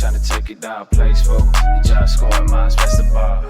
tryna take it down, place for you just scoring minds, best the bar.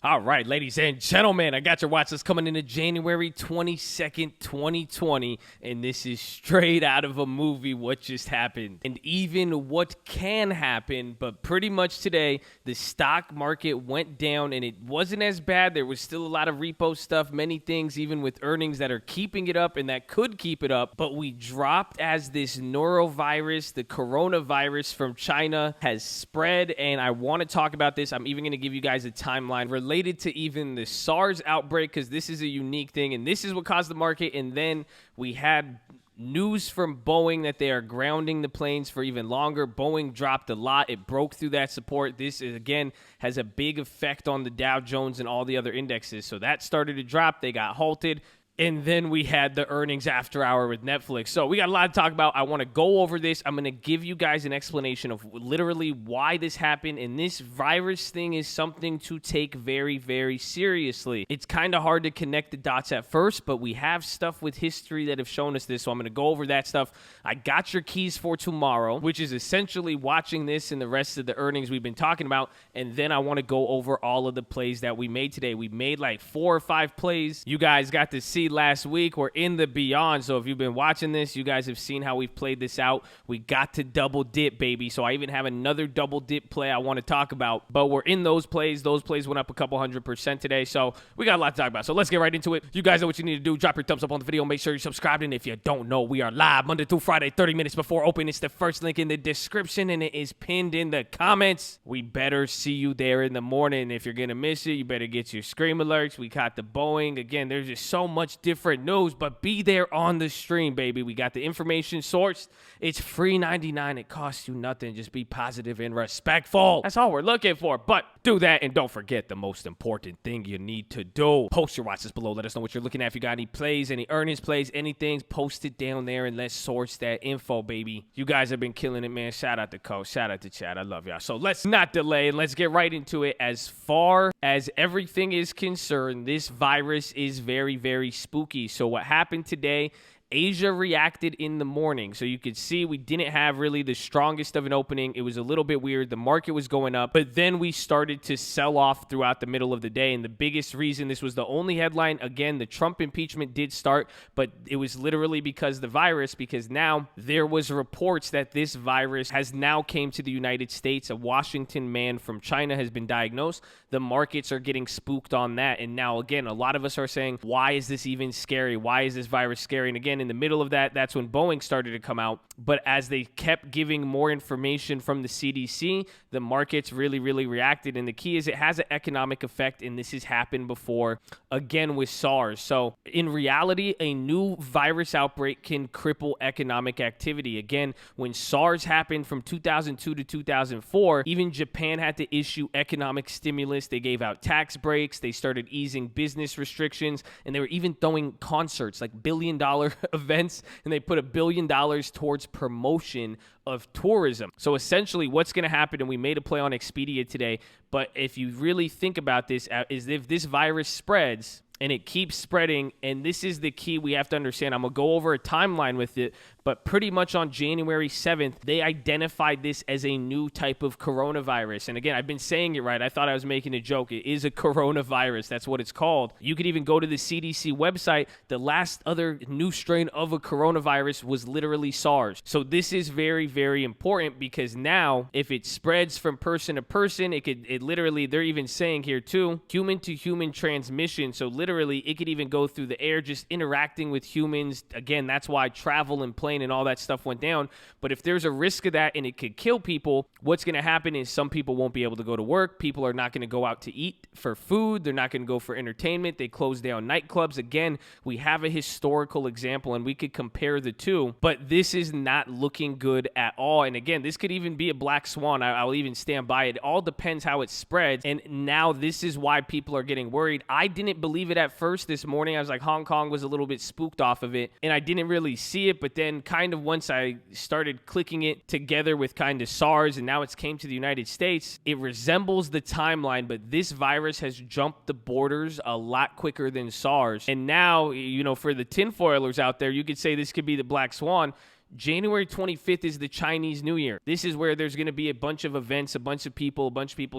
All right, ladies and gentlemen, I got your watch list coming into January 22nd, 2020, and this is straight out of a movie, What Just Happened, and even what can happen. But pretty much today, the stock market went down, and it wasn't as bad. There was still a lot of repo stuff, many things, even with earnings that are keeping it up and that could keep it up. But we dropped as this norovirus, the coronavirus from China, has spread, and I want to talk about this. I'm even going to give you guys a timeline related to even the SARS outbreak, because this is a unique thing, and this is what caused the market. And then we had news from Boeing that they are grounding the planes for even longer. Boeing dropped a lot. It broke through that support. This is, again, has a big effect on the Dow Jones and all the other indexes. So that started to drop. They got halted. And then we had the earnings after hour with Netflix. So we got a lot to talk about. I want to go over this. I'm going to give you guys an explanation of literally why this happened. And this virus thing is something to take very, very seriously. It's kind of hard to connect the dots at first, but we have stuff with history that have shown us this. So I'm going to go over that stuff. I got your keys for tomorrow, which is essentially watching this and the rest of the earnings we've been talking about. And then I want to go over all of the plays that we made today. We made like 4 or 5 plays. You guys got to see last week. We're in the beyond. So if you've been watching this, you guys have seen how we've played this out. We got to double dip, baby. So I even have another double dip play I want to talk about. But we're in those plays. Those plays went up a couple 100% today. So we got a lot to talk about. So let's get right into it. You guys know what you need to do. Drop your thumbs up on the video. Make sure you're subscribed. And if you don't know, we are live Monday through Friday, 30 minutes before open. It's the first link in the description, and it is pinned in the comments. We better see you there in the morning. If you're going to miss it, you better get your scream alerts. We caught the Boeing. Again, there's just so much different news, but be there on the stream, baby. We got the information sourced. It's free 99. It costs you nothing. Just be positive and respectful. That's all we're looking for. But do that, and don't forget the most important thing you need to do. Post your watches below. Let us know what you're looking at. If you got any plays, any earnings plays, anything, post it down there, and let's source that info, baby. You guys have been killing it, man. Shout out to Coach. Shout out to Chad. I love y'all. So let's not delay, and let's get right into it. As far as everything is concerned, this virus is very, very spooky. So what happened today, Asia reacted in the morning. So you could see we didn't have really the strongest of an opening. It was a little bit weird. The market was going up, but then we started to sell off throughout the middle of the day. And the biggest reason, this was the only headline. Again, the Trump impeachment did start, but it was literally because the virus, because now there was reports that this virus has now came to the United States. A Washington man from China has been diagnosed. The markets are getting spooked on that. And now, again, a lot of us are saying, why is this even scary? Why is this virus scary? And again, in the middle of that, that's when Boeing started to come out. But as they kept giving more information from the CDC, the markets really, really reacted. And the key is it has an economic effect, and this has happened before, again, with SARS. So in reality, a new virus outbreak can cripple economic activity. Again, when SARS happened from 2002 to 2004, even Japan had to issue economic stimulus. They gave out tax breaks. They started easing business restrictions, and they were even throwing concerts, like billion-dollar events, and they put $1 billion towards promotion of tourism. So essentially what's going to happen, and we made a play on Expedia today, but if you really think about this, is if this virus spreads and it keeps spreading, and this is the key we have to understand. I'm going to go over a timeline with it, but pretty much on January 7th, they identified this as a new type of coronavirus. And again, I've been saying it right. I thought I was making a joke. It is a coronavirus. That's what it's called. You could even go to the CDC website. The last other new strain of a coronavirus was literally SARS. So this is very, very important, because now if it spreads from person to person, it literally, they're even saying here too, human to human transmission. So literally it could even go through the air, just interacting with humans. Again, that's why travel and plane and all that stuff went down. But if there's a risk of that and it could kill people, what's going to happen is some people won't be able to go to work. People are not going to go out to eat for food. They're not going to go for entertainment. They close down nightclubs. Again, we have a historical example, and we could compare the two, but this is not looking good at all. And again, this could even be a black swan. I'll even stand by it. It all depends how it spreads. And now this is why people are getting worried. I didn't believe it at first this morning. I was like, Hong Kong was a little bit spooked off of it, and I didn't really see it. But then kind of once I started clicking it together with kind of SARS, and now it's came to the United States, it resembles the timeline, but this virus has jumped the borders a lot quicker than SARS. And now, you know, for the tinfoilers out there, you could say this could be the black swan. January 25th is the Chinese New Year. This is where there's going to be a bunch of events, a bunch of people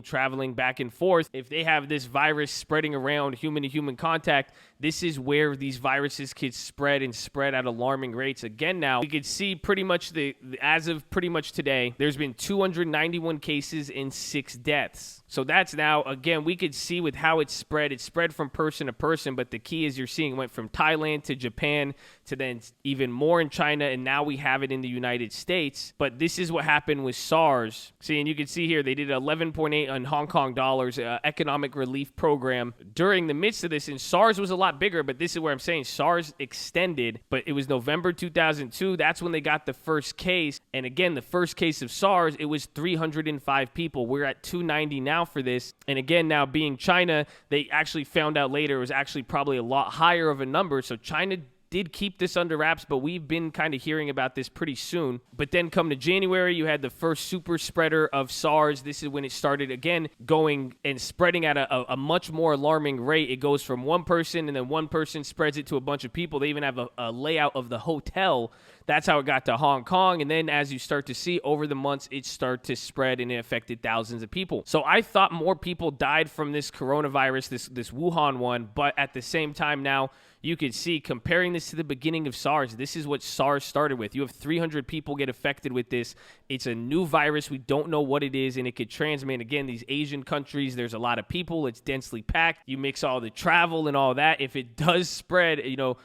traveling back and forth. If they have this virus spreading around human-to-human contact, this is where these viruses could spread at alarming rates. Again, now, we could see pretty much as of pretty much today, there's been 291 cases and 6 deaths. So that's now, again, we could see with how it spread from person to person, but the key is you're seeing it went from Thailand to Japan to then even more in China, and now we have it in the United States. But this is what happened with SARS. See, and you can see here, they did 11.8 on Hong Kong dollars economic relief program during the midst of this, and SARS was a lot bigger, but this is where I'm saying SARS extended, but it was November 2002. That's when they got the first case, and again, the first case of SARS, it was 305 people. We're at 290 now for this, and again, now being China, they actually found out later it was actually probably a lot higher of a number, so China did keep this under wraps, but we've been kind of hearing about this pretty soon. But then come to January, you had the first super spreader of SARS. This is when it started again going and spreading at a much more alarming rate. It goes from one person, and then one person spreads it to a bunch of people. They even have a layout of the hotel. That's how it got to Hong Kong. And then as you start to see over the months, it started to spread and it affected thousands of people. So I thought more people died from this coronavirus, this Wuhan one. But at the same time now, you could see, comparing this to the beginning of SARS, this is what SARS started with. You have 300 people get affected with this. It's a new virus. We don't know what it is, and it could transmit. Again, these Asian countries, there's a lot of people. It's densely packed. You mix all the travel and all that. If it does spread,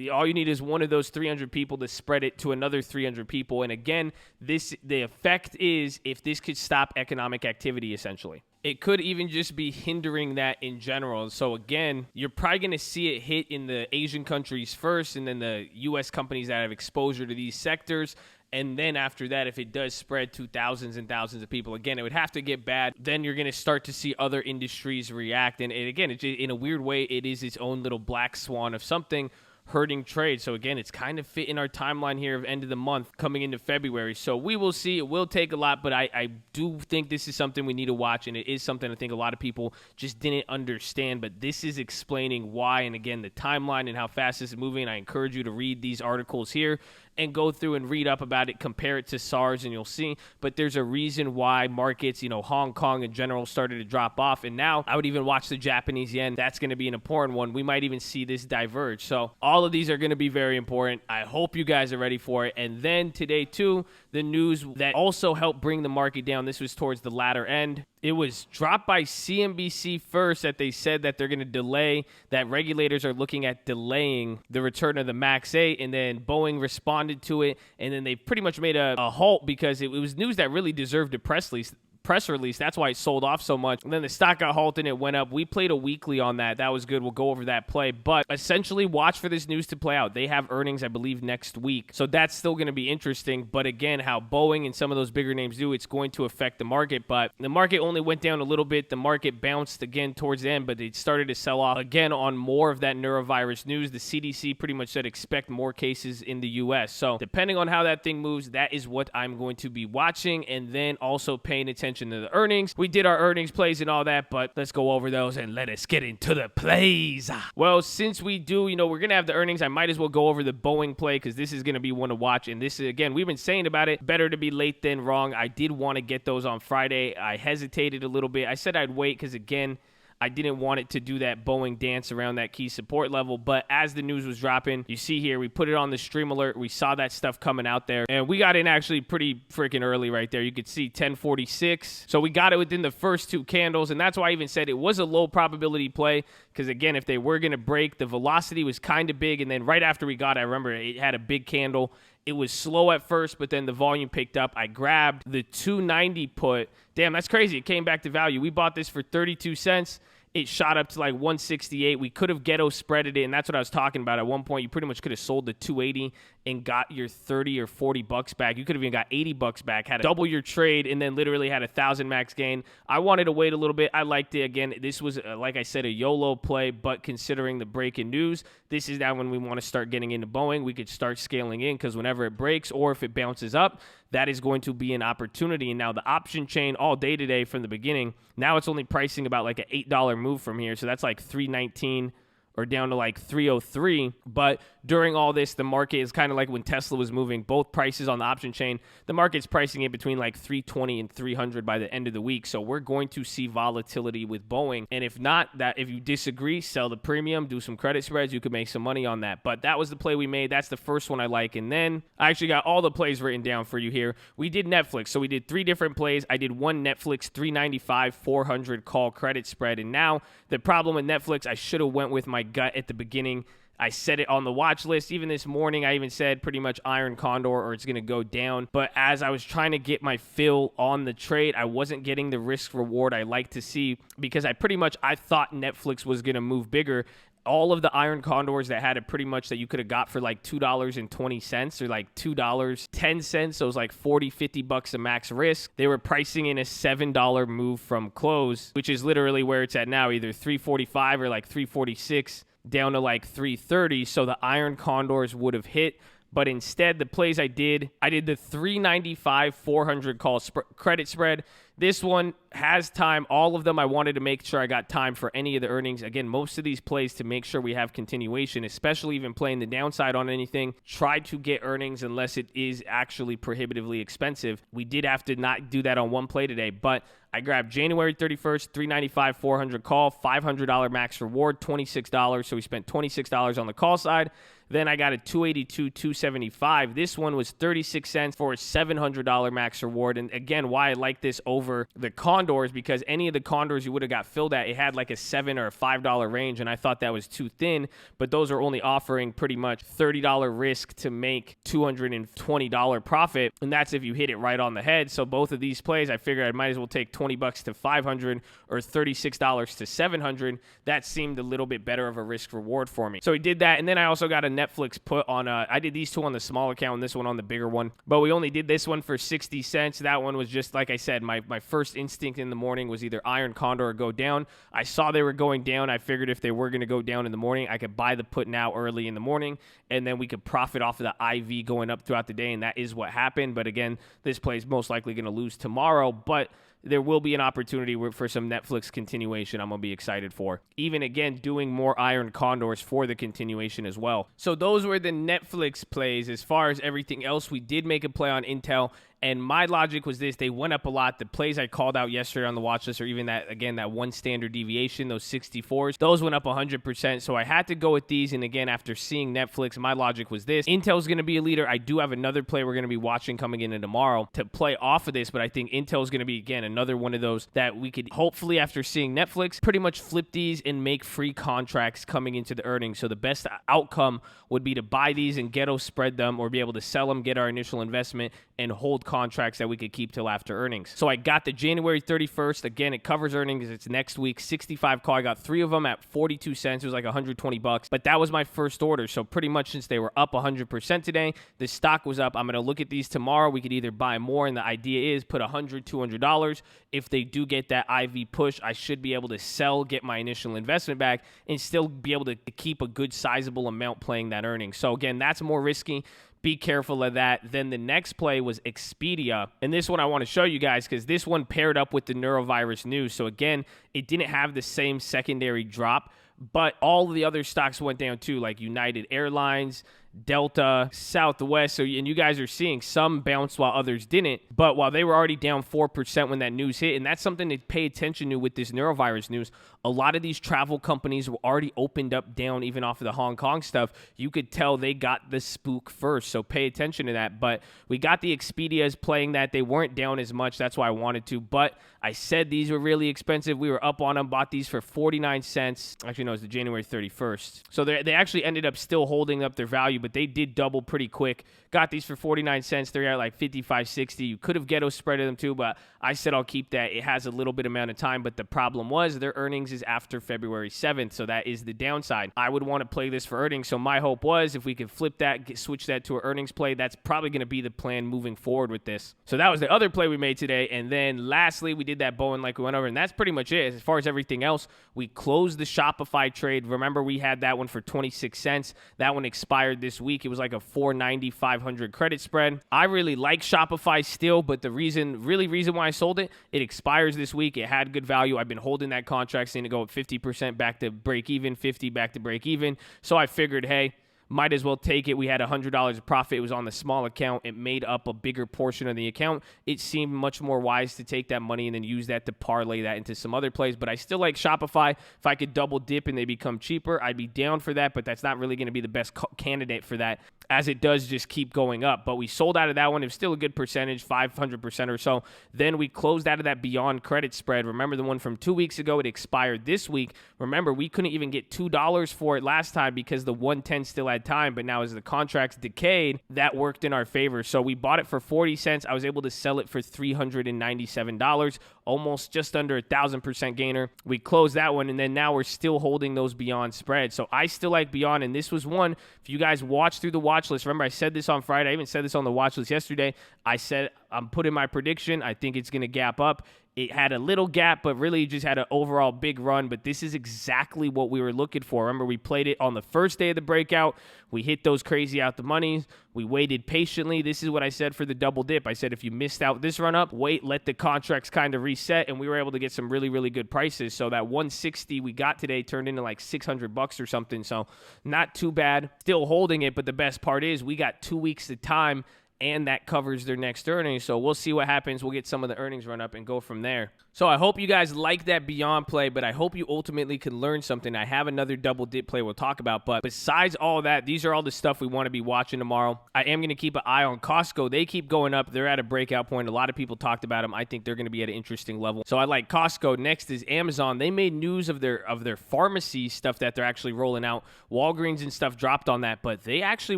all you need is one of those 300 people to spread it to another 300 people. And again, the effect is if this could stop economic activity, essentially. It could even just be hindering that in general. So again, you're probably going to see it hit in the Asian countries first, and then the U.S. companies that have exposure to these sectors. And then after that, if it does spread to thousands and thousands of people, again, it would have to get bad. Then you're going to start to see other industries react. And again, in a weird way, it is its own little black swan of something hurting trade. So again, it's kind of fit in our timeline here of end of the month coming into February. So we will see. It will take a lot, but I do think this is something we need to watch, and it is something I think a lot of people just didn't understand, but this is explaining why, and again, the timeline and how fast this is moving. I encourage you to read these articles here and go through and read up about it, compare it to SARS, and you'll see. But there's a reason why markets, Hong Kong in general started to drop off. And now I would even watch the Japanese yen. That's going to be an important one. We might even see this diverge. So all of these are going to be very important. I hope you guys are ready for it. And then today, too, the news that also helped bring the market down. This was towards the latter end. It was dropped by CNBC first that they said that they're going to delay, that regulators are looking at delaying the return of the MAX 8, and then Boeing responded to it, and then they pretty much made a halt because it was news that really deserved a press release. That's why it sold off so much. And then the stock got halted and it went up. We played a weekly on that. That was good. We'll go over that play. But essentially, watch for this news to play out. They have earnings, I believe, next week. So that's still going to be interesting. But again, how Boeing and some of those bigger names do, it's going to affect the market. But the market only went down a little bit. The market bounced again towards the end, but it started to sell off again on more of that neurovirus news. The CDC pretty much said expect more cases in the U.S. So depending on how that thing moves, that is what I'm going to be watching, and then also paying attention to the earnings. We did our earnings plays and all that, but let's go over those and let us get into the plays. Well, since we do, we're going to have the earnings, I might as well go over the Boeing play because this is going to be one to watch. And this is, again, we've been saying about it, better to be late than wrong. I did want to get those on Friday. I hesitated a little bit. I said I'd wait because, again, I didn't want it to do that Boeing dance around that key support level, but as the news was dropping, you see here, we put it on the stream alert. We saw that stuff coming out there, and we got in actually pretty freaking early right there. You could see 1046. So we got it within the first two candles, and that's why I even said it was a low probability play because, again, if they were going to break, the velocity was kind of big, and then right after we got it, I remember it had a big candle. It was slow at first, but then the volume picked up. I grabbed the 290 put. Damn, that's crazy. It came back to value. We bought this for 32 cents. It shot up to like 168. We could have ghetto spreaded it, and that's what I was talking about. At one point, you pretty much could have sold the 280 and got your 30 or 40 bucks back. You could have even got 80 bucks back, had double your trade, and then literally had 1,000 max gain. I wanted to wait a little bit. I liked it. Again, this was, like I said, a YOLO play, but considering the breaking news, this is now when we want to start getting into Boeing. We could start scaling in because whenever it breaks or if it bounces up, that is going to be an opportunity. And now the option chain all day today from the beginning, now it's only pricing about like an $8 move from here. So that's like $3.19 or down to like 303. But during all this, the market is kind of like when Tesla was moving both prices on the option chain. The market's pricing it between like 320 and 300 by the end of the week. So we're going to see volatility with Boeing. And if not, that if you disagree, sell the premium, do some credit spreads. You could make some money on that. But that was the play we made. That's the first one I like. And then I actually got all the plays written down for you here. We did Netflix. So we did 3 different plays. I did one Netflix 395 400 call credit spread. And now the problem with Netflix, I should have went with my gut at the beginning. I said it on the watch list. Even this morning, I even said pretty much iron condor or it's going to go down. But as I was trying to get my fill on the trade, I wasn't getting the risk reward I like to see because I thought Netflix was going to move bigger. All of the iron condors that had it pretty much that you could have got for like $2.20 or like $2.10. So it was like 40, 50 bucks a max risk. They were pricing in a $7 move from close, which is literally where it's at now, either 345 or like 346 down to like 330. So the iron condors would have hit. But instead, the plays I did the 395 400 call credit spread. This one has time. All of them, I wanted to make sure I got time for any of the earnings. Again, most of these plays to make sure we have continuation, especially even playing the downside on anything. Try to get earnings unless it is actually prohibitively expensive. We did have to not do that on one play today, but I grabbed January 31st, 395 400 call, $500 max reward, $26. So we spent $26 on the call side. Then I got a 282, 275. This one was 36 cents for a $700 max reward. And again, why I like this over the condors, because any of the condors you would have got filled at, it had like a $7 or a $5 range. And I thought that was too thin, but those are only offering pretty much $30 risk to make $220 profit. And that's if you hit it right on the head. So both of these plays, I figured I might as well take 20 bucks to 500 or $36 to 700. That seemed a little bit better of a risk reward for me. So we did that. And then I also got a Netflix put on, I did these two on the small account and this one on the bigger one, but we only did this one for 60 cents. That one was just, like I said, my first instinct in the morning was either iron condor or go down. I saw they were going down. I figured if they were going to go down in the morning, I could buy the put now early in the morning, and then we could profit off of the IV going up throughout the day, and that is what happened. But again, this play is most likely going to lose tomorrow, but there will be an opportunity for some Netflix continuation I'm going to be excited for. Even again, doing more iron condors for the continuation as well. So those were the Netflix plays. As far as everything else, we did make a play on Intel. And my logic was this: they went up a lot. The plays I called out yesterday on the watch list, or even that one standard deviation, those 64s, those went up 100%. So I had to go with these. And again, after seeing Netflix, my logic was this: Intel's going to be a leader. I do have another play we're going to be watching coming into tomorrow to play off of this, but I think Intel's going to be, again, another one of those that we could hopefully, after seeing Netflix, pretty much flip these and make free contracts coming into the earnings. So the best outcome would be to buy these and ghetto spread them, or be able to sell them, get our initial investment, and hold contracts that we could keep till after earnings. So I got the January 31st. Again, it covers earnings. It's next week. 65 call. I got 3 of them at 42 cents. It was like 120 bucks. But that was my first order. So pretty much since they were up 100% today, the stock was up. I'm going to look at these tomorrow. We could either buy more, and the idea is put $100, $200. If they do get that IV push, I should be able to sell, get my initial investment back, and still be able to keep a good sizable amount playing that earnings. So again, that's more risky. Be careful of that. Then the next play was Expedia. And this one I want to show you guys because this one paired up with the neurovirus news. So again, it didn't have the same secondary drop, but all of the other stocks went down too, like United Airlines, Delta, Southwest. So, and you guys are seeing some bounce while others didn't. But while they were already down 4% when that news hit, and that's something to pay attention to with this neurovirus news, a lot of these travel companies were already opened up down even off of the Hong Kong stuff. You could tell they got the spook first, so pay attention to that. But we got the Expedias playing that. They weren't down as much. That's why I wanted to. But I said these were really expensive. We were up on them, bought these for 49 cents. Actually, no, it was the January 31st. So they actually ended up still holding up their value, but they did double pretty quick. Got these for 49 cents. They're at like 55, 60. You could have ghetto spreaded them too, but I said I'll keep that. It has a little bit amount of time, but the problem was their earnings is after February 7th, so that is the downside. I would want to play this for earnings, so my hope was if we could flip that, switch that to an earnings play, that's probably going to be the plan moving forward with this. So that was the other play we made today, and then lastly, we did that Boeing like we went over, and that's pretty much it. As far as everything else, we closed the Shopify trade. Remember, we had that one for 26 cents. That one expired this week. It was like a 490, 500 credit spread. I really like Shopify still, but the reason why I sold it, it expires this week. It had good value. I've been holding that contract, seeing it go up 50% back to break even, 50 back to break even. So I figured, hey, might as well take it. We had $100 of profit. It was on the small account. It made up a bigger portion of the account. It seemed much more wise to take that money and then use that to parlay that into some other plays. But I still like Shopify. If I could double dip and they become cheaper, I'd be down for that. But that's not really going to be the best candidate for that, as it does just keep going up. But we sold out of that one. It was still a good percentage, 500% or so. Then we closed out of that Beyond credit spread. Remember the one from 2 weeks ago? It expired this week. Remember, we couldn't even get $2 for it last time because the 110 still had time. But now as the contracts decayed, that worked in our favor. So we bought it for 40 cents. I was able to sell it for $397, almost just under 1,000% gainer. We closed that one, and then now we're still holding those Beyond spreads. So I still like Beyond, and this was one, if you guys watch through the watch list, remember I said this on Friday, I even said this on the watch list yesterday. I said I'm putting my prediction. I think it's going to gap up. It had a little gap, but really just had an overall big run. But this is exactly what we were looking for. Remember, we played it on the first day of the breakout. We hit those crazy out the monies. We waited patiently. This is what I said for the double dip. I said if you missed out this run up, wait, let the contracts kind of reset. And we were able to get some really, really good prices. So that 160 we got today turned into like $600 or something. So not too bad. Still holding it. But the best part is we got 2 weeks of time, and that covers their next earnings. So we'll see what happens. We'll get some of the earnings run up and go from there. So I hope you guys like that Beyond play, but I hope you ultimately can learn something. I have another double dip play we'll talk about, but besides all that, these are all the stuff we want to be watching tomorrow. I am going to keep an eye on Costco. They keep going up. They're at a breakout point. A lot of people talked about them. I think they're going to be at an interesting level. So I like Costco. Next is Amazon. They made news of their pharmacy stuff that they're actually rolling out. Walgreens and stuff dropped on that, but they actually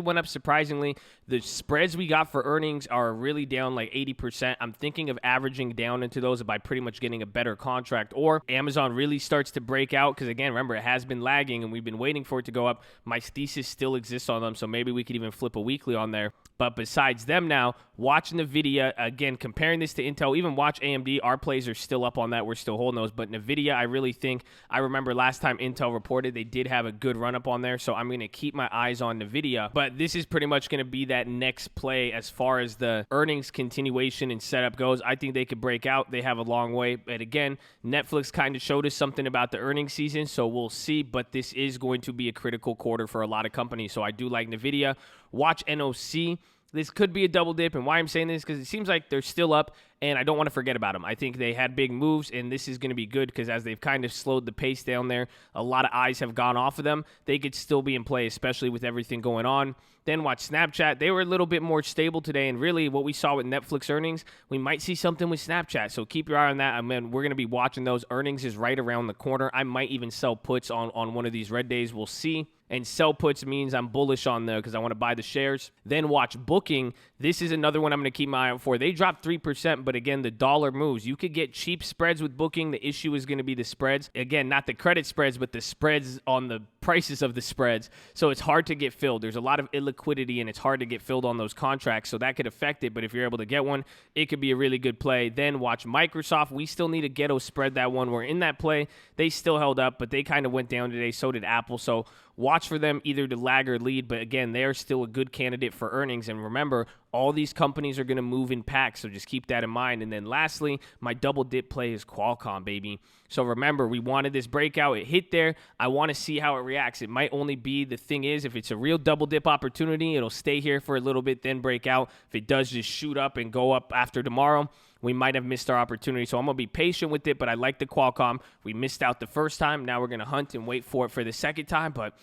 went up surprisingly. The spreads we got for earnings are really down like 80%. I'm thinking of averaging down into those by pretty much getting a better contract, or Amazon really starts to break out, because again, remember, it has been lagging and we've been waiting for it to go up. My thesis still exists on them, so maybe we could even flip a weekly on there. But besides them now, watching NVIDIA, again, comparing this to Intel, even watch AMD, our plays are still up on that. We're still holding those. But NVIDIA, I really think, I remember last time Intel reported, they did have a good run up on there. So I'm going to keep my eyes on NVIDIA. But this is pretty much going to be that next play as far as the earnings continuation and setup goes. I think they could break out. They have a long way. But again, Netflix kind of showed us something about the earnings season. So we'll see. But this is going to be a critical quarter for a lot of companies. So I do like NVIDIA. Watch NOC. This could be a double dip, and why I'm saying this is because it seems like they're still up, and I don't want to forget about them. I think they had big moves, and this is going to be good because as they've kind of slowed the pace down there, a lot of eyes have gone off of them. They could still be in play, especially with everything going on. Then watch Snapchat. They were a little bit more stable today, and really what we saw with Netflix earnings, we might see something with Snapchat, so keep your eye on that. I mean, we're going to be watching those. Earnings is right around the corner. I might even sell puts on one of these red days. We'll see. And sell puts means I'm bullish on there because I want to buy the shares. Then watch Booking. This is another one I'm going to keep my eye out for. They dropped 3%, but again, the dollar moves. You could get cheap spreads with Booking. The issue is going to be the spreads. Again, not the credit spreads, but the spreads on the prices of the spreads. So it's hard to get filled. There's a lot of illiquidity, and it's hard to get filled on those contracts. So that could affect it, but if you're able to get one, it could be a really good play. Then watch Microsoft. We still need a ghetto spread that one. We're in that play. They still held up, but they kind of went down today. So did Apple. So watch for them either to lag or lead, but again, they are still a good candidate for earnings. And remember, all these companies are going to move in packs, so just keep that in mind. And then lastly, my double dip play is Qualcomm, baby. So remember, we wanted this breakout. It hit there. I want to see how it reacts. It might only be, the thing is, if it's a real double dip opportunity, it'll stay here for a little bit, then break out. If it does just shoot up and go up after tomorrow, we might have missed our opportunity. So I'm going to be patient with it, but I like the Qualcomm. We missed out the first time. Now we're going to hunt and wait for it for the second time, but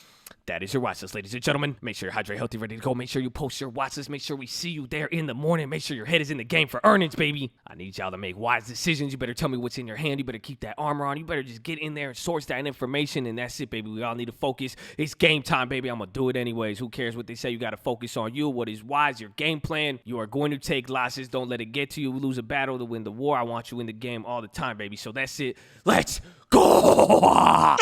that is your watch list, ladies and gentlemen. Make sure you're hydrated, healthy, ready to go. Make sure you post your watch list. Make sure we see you there in the morning. Make sure your head is in the game for earnings, baby. I need y'all to make wise decisions. You better tell me what's in your hand. You better keep that armor on. You better just get in there and source that information, and that's it, baby. We all need to focus. It's game time, baby. I'm going to do it anyways. Who cares what they say? You got to focus on you, what is wise, your game plan. You are going to take losses. Don't let it get to you. We lose a battle to win the war. I want you in the game all the time, baby. So that's it. Let's go!